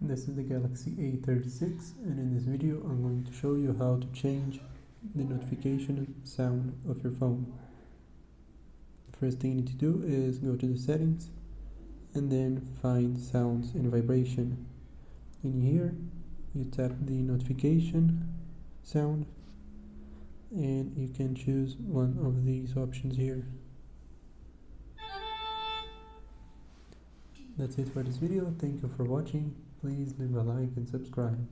This is the Galaxy A36, and in this video I'm going to show you how to change the notification sound of your phone. First thing you need to do is go to the settings and then find sounds and vibration. In here you tap the notification sound and you can choose one of these options here. That's it for this video. Thank you for watching. Please leave a like and subscribe.